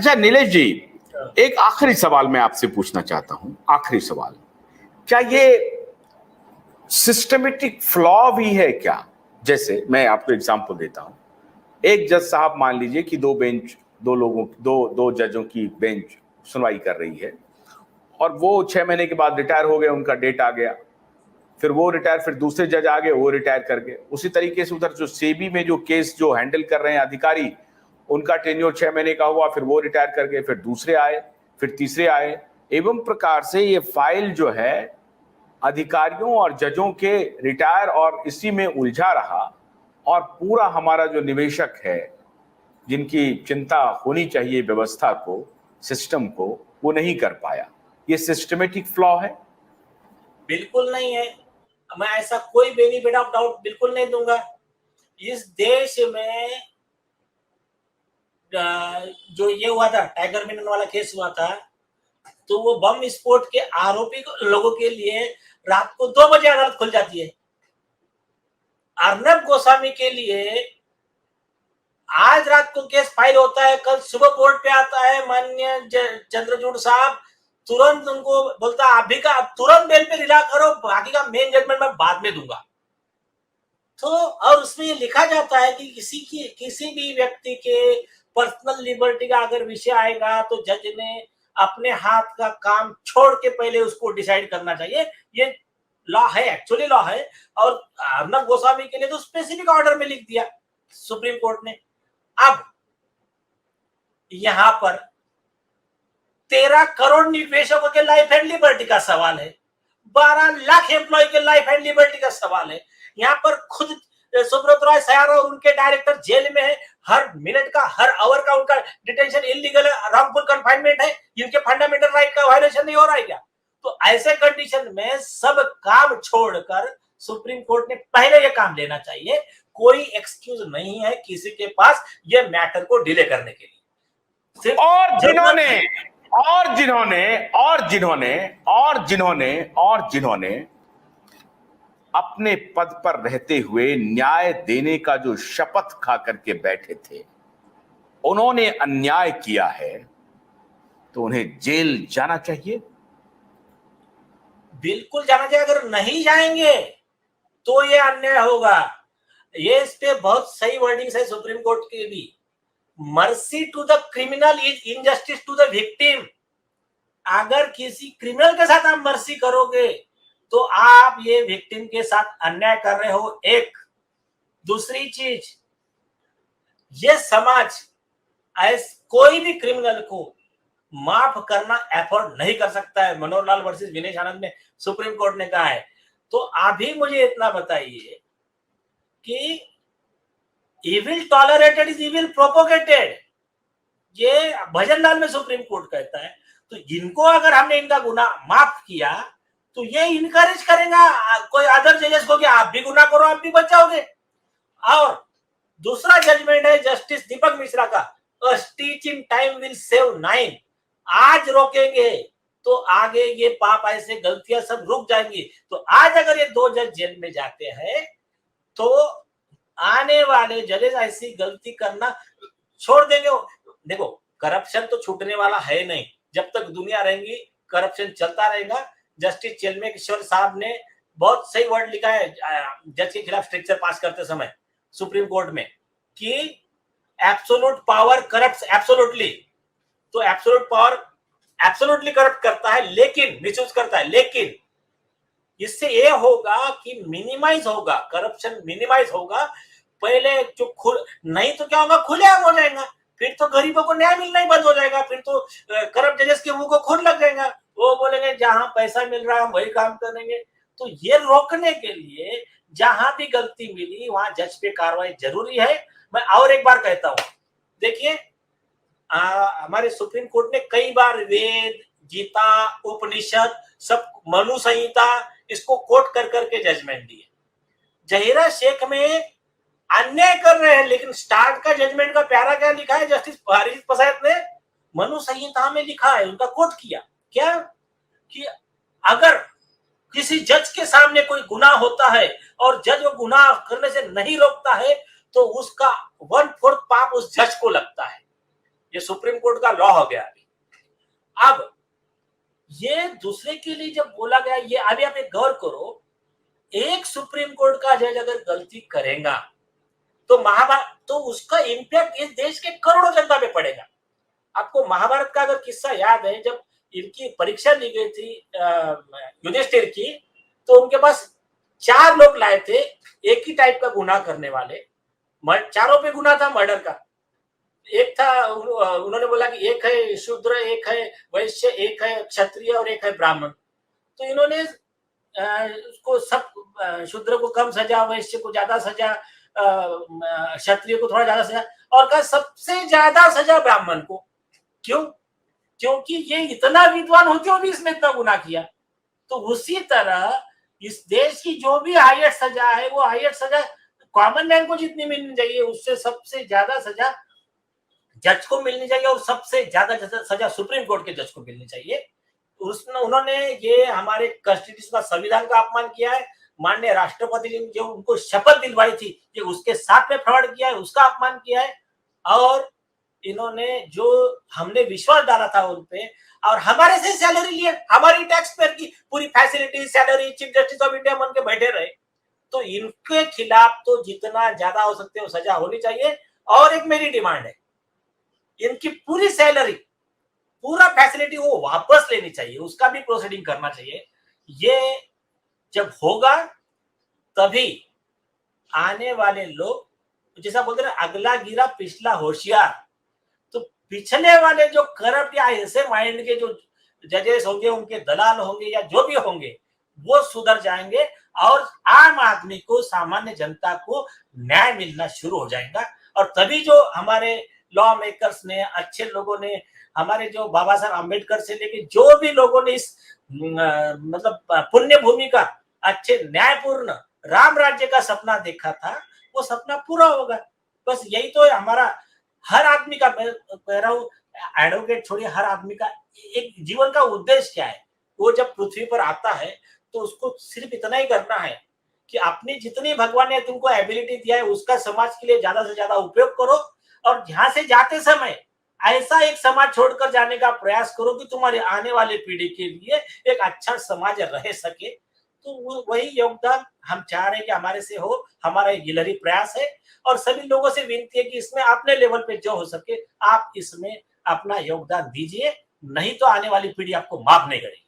अच्छा नीलेश जी, एक आखिरी सवाल मैं आपसे पूछना चाहता हूं, आखिरी सवाल, क्या ये सिस्टमेटिक फ्लॉ भी है क्या? जैसे मैं आपको एग्जांपल देता हूं, एक जज साहब मान लीजिए कि दो जजों की बेंच सुनवाई कर रही है और वो 6 महीने के बाद रिटायर हो गए, उनका डेट आ गया, फिर वो रिटायर, फिर दूसरे जज आ गए, वो रिटायर कर गए। उसी तरीके से उधर जो सेबी में जो केस जो हैंडल कर रहे हैं अधिकारी, उनका टेन्योर 6 महीने का हुआ, फिर वो रिटायर कर गए, फिर दूसरे आए, फिर तीसरे आए। एवं प्रकार से ये फाइल जो है अधिकारियों और जजों के रिटायर और इसी में उलझा रहा, और पूरा हमारा जो निवेशक है जिनकी चिंता होनी चाहिए व्यवस्था को, सिस्टम को, वो नहीं कर पाया। ये सिस्टमेटिक फ्लॉ है? बिल्कुल नहीं है। मैं ऐसा कोई बेनिफिट ऑफ डाउट बिल्कुल नहीं दूंगा। इस देश में जो ये हुआ था, टाइगर मेनन वाला केस हुआ था, तो वो बम विस्फोट के आरोपी लोगों के लिए रात को 2 बजे अदालत खुल जाती है। अर्नब गोस्वामी के लिए आज रात को केस फाइल होता है, कल सुबह कोर्ट पे आता है, माननीय चंद्रचूड़ साहब तुरंत उनको बोलता है अभी का तुरंत बेल पे रिला करो, बाकी का मेन जजमेंट मैं बाद में दूंगा। तो और उसमें ये लिखा जाता है कि किसी भी व्यक्ति के पर्सनल लिबर्टी का अगर विषय आएगा तो जज ने अपने हाथ का काम छोड़ के पहले उसको डिसाइड करना चाहिए। ये लॉ है, एक्चुअली लॉ है। और अर्नब गोस्वामी के लिए तो स्पेसिफिक ऑर्डर में लिख दिया सुप्रीम कोर्ट ने। अब यहां पर 13 करोड़ निवेशकों के लाइफ एंड लिबर्टी का सवाल है, 12 लाख एम्प्लॉय के लाइफ एंड लिबर्टी का सवाल है। यहाँ पर खुद सुब्रत राय सयारा उनके डायरेक्टर जेल में है, हर मिनट का हर आवर का उनका डिटेंशन इलीगल है, रॉन्गफुल कन्फाइनमेंट है, इनके फंडामेंटल राइट का वायलेशन नहीं हो रहा है क्या? तो ऐसे कंडीशन में सब काम छोड़कर सुप्रीम कोर्ट ने पहले ये काम लेना चाहिए। कोई एक्सक्यूज नहीं है किसी के पास ये मैटर को डिले करने के लिए। और जिन्होंने अपने पद पर रहते हुए न्याय देने का जो शपथ खा करके बैठे थे, उन्होंने अन्याय किया है, तो उन्हें जेल जाना चाहिए? बिल्कुल जाना चाहिए। अगर नहीं जाएंगे तो ये अन्याय होगा। ये इस पे बहुत सही वर्डिंग्स है सुप्रीम कोर्ट के भी। Mercy to the criminal is injustice to the victim. अगर किसी क्रिमिनल के साथ आप मर्सी करोगे तो आप ये विक्टिम के साथ अन्याय कर रहे हो। एक दूसरी चीज, ये समाज कोई भी क्रिमिनल को माफ करना एफोर्ड नहीं कर सकता है। मनोहर लाल वर्सेस विनेश आनंद में सुप्रीम कोर्ट ने कहा है। तो अभी मुझे इतना बताइए कि evil tolerated is evil propagated, ये भजन लाल में सुप्रीम कोर्ट कहता है। तो इनको अगर हमने इनका गुनाह माफ किया तो ये इनकरेज करेगा कोई अदर जजेस को कि आप भी गुनाह करो, आप भी बच जाओगे। और दूसरा जजमेंट है जस्टिस दीपक मिश्रा का, अ stitch in time will save 9। आज रोकेंगे तो आगे ये पाप ऐसे गलतियां सब रुक जाएंगी। तो आज अगर ये 2 जज जेल में जाते हैं तो आने वाले जजेस ऐसी गलती करना छोड़ देंगे। देखो, करप्शन तो छूटने वाला है नहीं, जब तक दुनिया रहेगी करप्शन चलता रहेगा। जस्टिस चेलमेश्वर साहब ने बहुत सही वर्ड लिखा है जज के खिलाफ स्ट्रिक्चर पास करते समय सुप्रीम कोर्ट में कि एब्सोल्यूट पावर करप्ट्स एब्सोल्यूटली। तो एब्सोल्यूट पावर एब्सोल्यूटली करप्ट करता है, लेकिन मिसयूज करता है। लेकिन इससे ये होगा कि मिनिमाइज होगा, करप्शन मिनिमाइज होगा। पहले जो नहीं तो क्या होगा, खुलेआम हो जाएगा। फिर तो गरीबों को न्याय मिलना ही बंद हो जाएगा। फिर तो करप्ट जजेस के मुंह को खुद लग जाएगा, वो बोलेंगे जहां पैसा मिल रहा है हम वही काम करेंगे। तो ये रोकने के लिए जहां भी गलती मिली वहां जज पे कार्रवाई जरूरी है। मैं और एक बार कहता हूं, देखिए हमारे सुप्रीम कोर्ट ने कई बार वेद, गीता, उपनिषद, सब मनु संहिता इसको कोट कर करके जजमेंट दिए। जहीरा शेख में अन्याय कर रहे हैं, लेकिन स्टार्ट का जजमेंट का प्यारा क्या लिखा है जस्टिस हरीश पसायत ने, मनु संहिता में लिखा है, उनका कोट किया क्या कि अगर किसी जज के सामने कोई गुनाह होता है और जज वो गुनाह करने से नहीं रोकता है तो उसका 1/4 पाप उस जज को लगता है। ये सुप्रीम कोर्ट का लॉ हो गया अभी। अब ये दूसरे के लिए जब बोला गया, ये अभी आप एक गौर करो, एक सुप्रीम कोर्ट का जज अगर गलती करेगा तो महाभारत, तो उसका इम्पैक्ट इस देश के करोड़ों जनता पे पड़ेगा। आपको महाभारत का अगर किस्सा याद है, जब इनकी परीक्षा ली गई थी युधिष्ठिर की, तो उनके पास 4 लोग लाए थे एक ही टाइप का गुनाह करने वाले, चारों पे गुनाह था मर्डर का। एक था, उन्होंने बोला कि एक है शूद्र, एक है वैश्य, एक है क्षत्रिय और एक है ब्राह्मण। तो इन्होंने उसको सब, शूद्र को कम सजा, वैश्य को ज्यादा सजा, क्षत्रिय को थोड़ा ज्यादा सजा, और कहा सबसे ज्यादा सजा ब्राह्मण को। क्यों? क्योंकि ये इतना विद्वान होते हुए भी इसने इतना गुनाह किया। तो उसी तरह इस देश की जो भी हाईएस्ट सजा है, वो हाईएस्ट सजा कॉमन मैन को जितनी मिलनी चाहिए, उससे सबसे ज्यादा सजा जज को मिलनी चाहिए, और सबसे ज्यादा सजा सुप्रीम कोर्ट के जज को मिलनी चाहिए। उन्होंने ये हमारे कॉन्स्टिट्यूशन का, संविधान का अपमान किया है। माननीय राष्ट्रपति ने जो उनको शपथ दिलवाई थी, ये उसके साथ में फ्रॉड किया है, उसका अपमान किया है। और इन्होंने जो हमने विश्वास डाला था उन पे, और हमारे से सैलरी लिए, हमारी टैक्स पेयर की पूरी facility, salary, chief justice of India बन के बैठे रहे। तो इनके खिलाफ तो जितना ज्यादा हो सकते हो सजा होनी चाहिए। और एक मेरी डिमांड है, इनकी पूरी सैलरी, पूरा फैसिलिटी वो वापस लेनी चाहिए, उसका भी प्रोसीडिंग करना चाहिए। ये जब होगा तभी आने वाले लोग, जैसा बोलते हैं अगला गिरा पिछला होशियार, तो पिछले वाले जो करप्ट या ऐसे माइंड के जो जजेस होंगे, उनके दलाल होंगे या जो भी होंगे, वो सुधर जाएंगे और आम आदमी को, सामान्य जनता को न्याय मिलना शुरू हो जाएगा। और तभी जो हमारे लॉ मेकर्स ने, अच्छे लोगों ने, हमारे जो बाबा साहब अम्बेडकर से लेके जो भी लोगों ने इस मतलब पुण्य भूमि का, अच्छे न्यायपूर्ण राम राज्य का सपना देखा था, वो सपना पूरा होगा। बस यही तो है हमारा, हर आदमी का, मैं कह रहा हूँ एडवोकेट छोड़िए, हर आदमी का एक जीवन का उद्देश्य क्या है। वो जब पृथ्वी पर आता है तो उसको सिर्फ इतना ही करना है कि अपनी जितनी भगवान ने तुमको एबिलिटी दिया है, उसका समाज के लिए ज्यादा से ज्यादा उपयोग करो। और यहाँ से जाते समय ऐसा एक समाज छोड़कर जाने का प्रयास करो कि तुम्हारे आने वाले पीढ़ी के लिए एक अच्छा समाज रह सके। तो वही योगदान हम चाह रहे हैं कि हमारे से हो, हमारा एक गिलहरी प्रयास है। और सभी लोगों से विनती है कि इसमें अपने लेवल पे जो हो सके आप इसमें अपना योगदान दीजिए, नहीं तो आने वाली पीढ़ी आपको माफ नहीं करेगी।